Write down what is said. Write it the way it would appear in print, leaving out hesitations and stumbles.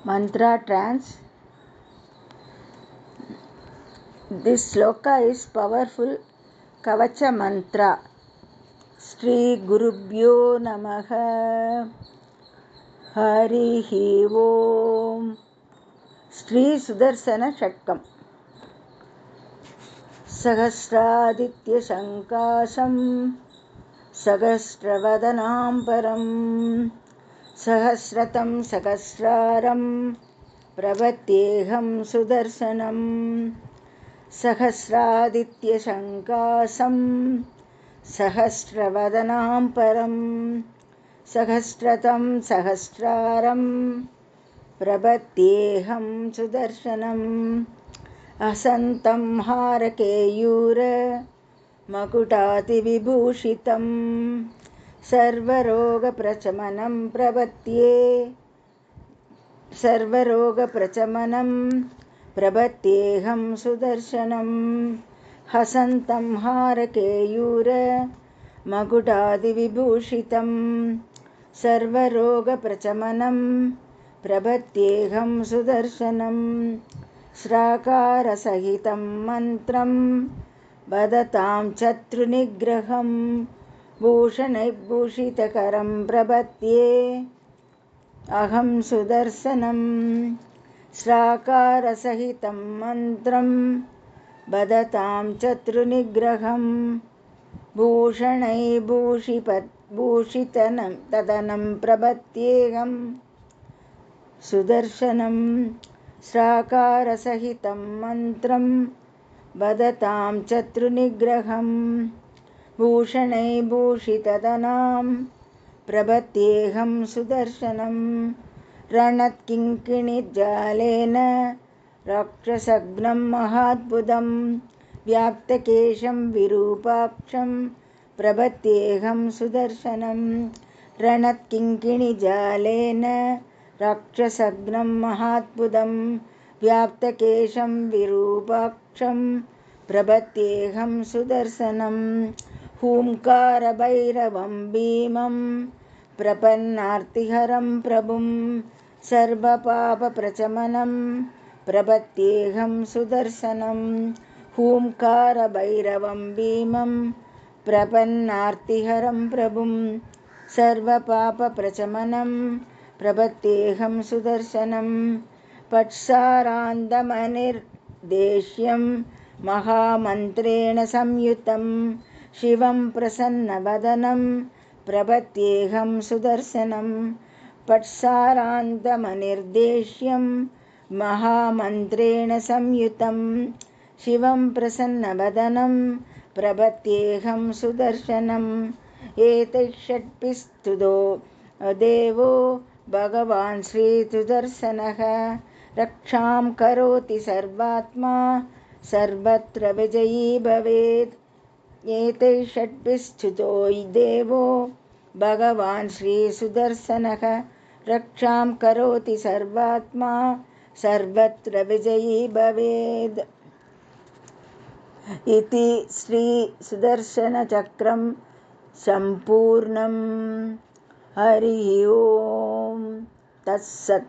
Mantra trance. This sloka is powerful Kavacha mantra. Shri Gurubhyo Namaha. Harihi Om. Shri Sudarsana Shatkam. Sahasraditya Shankasam Sahasravadanam Param Sahasratam Sahasraram Pravatyeham Sudarsanam. Sahasraditya Shankasam Sahasravadanam Param Sahasratam Sahasraram Pravatyeham Sudarsanam. Asantam Harakeyura Makutati Vibhushitam Sarvaroga Prachamanam Pravatye Sarvaroga Prachamanam Pravatyeham Sudarshanam. Hasantam Harakeyura Makutati Vibhushitam Sarvaroga Prachamanam Pravatyeham Sudarshanam. Srakara Sahitam Mantram Badatam Chatrunigraham Bhushanai Bhushitakaram Prabhatye Aham Sudarsanam. Srakara Sahitam Mantram Badatam Chatrunigraham Bhushanai Bhushitanam Tadanam Prabhatyeham Sudarshanam. Srakara Sahitam Mantram Badatam Chatrunigraham Bhushanai Bhushitadanam Prabhatyeham Sudarshanam. Ranat Kinkini Jalena Rakshasagnam Mahatbudam Vyaptakesham Virupaksham Prabhatyeham Sudarshanam. Ranat Kinkini Jalena Rakshasagnam Mahatbudam Vyaptakesham Virupaksham Prabhatyeham Sudarsanam. Humkara Bhairavam Bhimam Prapannartiharam Prabhum Sarva Papa Prachamanam Prabhatyeham Sudarsanam. Humkara Bhairavam Bhimam Prapannartiharam Prabhum Sarva Papa Prachamanam Prabhatyeham Sudarsanam. Patsarandamanir Deshyam Mahamantrena Samyutam Shivam Prasanna Vadanam Prabhatyeham Sudarsanam. Patsarandamanir Deshyam Mahamantrena Samyutam Shivam Prasanna Vadanam Prabhatyeham Sudarsanam. Etashatpistudo Devo Bhagavan Sri Sudarsanaha Raksham Karoti Sarvatma Sarvatra Vijayi Bhaved. Ete Shatvistuto Devo Bhagavan Sri Sudarsanaha Raksham Karoti Sarvatma Sarvatra Vijayi Bhaved. Iti Sri Sudarshana Chakram Sampurnam. Harihi Om Tat Sat.